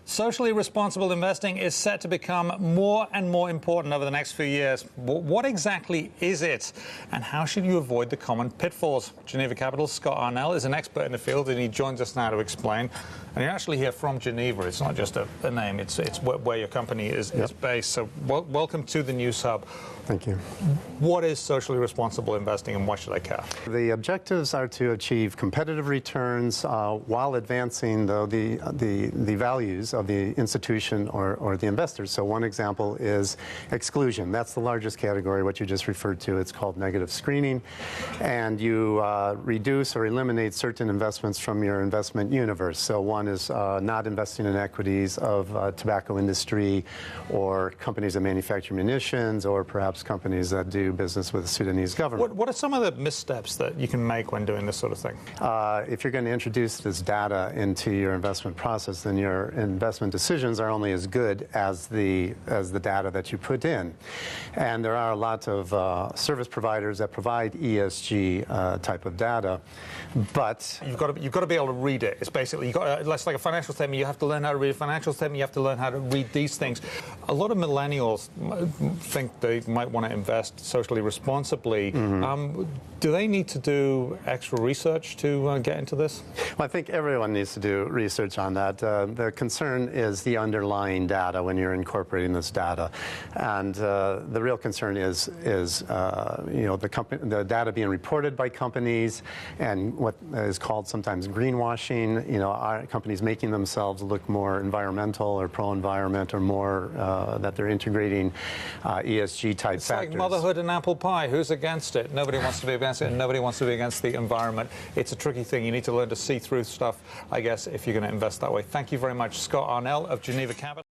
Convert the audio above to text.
Socially responsible investing is set to become more and more important over the next few years. What exactly is it, and how should you avoid the common pitfalls? Geneva Capital's Scott Arnell is an expert in the field, and he joins us now to explain. And you're actually here from Geneva. It's not just a name, it's where your company is based. So welcome to the News Hub. Thank you. What is socially responsible investing, and why should I care? The objectives are to achieve competitive returns while advancing, though, the values of the institution or the investors. So one example is exclusion. That's the largest category, what you just referred to. It's called negative screening. And you reduce or eliminate certain investments from your investment universe. So one is not investing in equities of tobacco industry or companies that manufacture munitions or perhaps companies that do business with the Sudanese government. What are some of the missteps that you can make when doing this sort of thing? If you're going to introduce this data into your investment process, then your investment decisions are only as good as the data that you put in. And there are a lot of service providers that provide ESG type of data, but you've got to be able to read it. It's basically it's like a financial statement. You have to learn how to read a financial statement. You have to learn how to read these things. A lot of millennials think they might want to invest socially responsibly. Do they need to do extra research to get into this? Well, I think everyone needs to do research on that. The concern is the underlying data when you're incorporating this data, and the real concern is the data being reported by companies and what is called sometimes greenwashing. Are companies making themselves look more environmental or pro-environment, or more that they're integrating ESG type factors. Like motherhood and apple pie. Who's against it? Nobody wants to be against it, and nobody wants to be against the environment. It's a tricky thing. You need to learn to see through stuff, I guess, if you're going to invest that way. Thank you very much, Scott Arnell of Geneva Capital.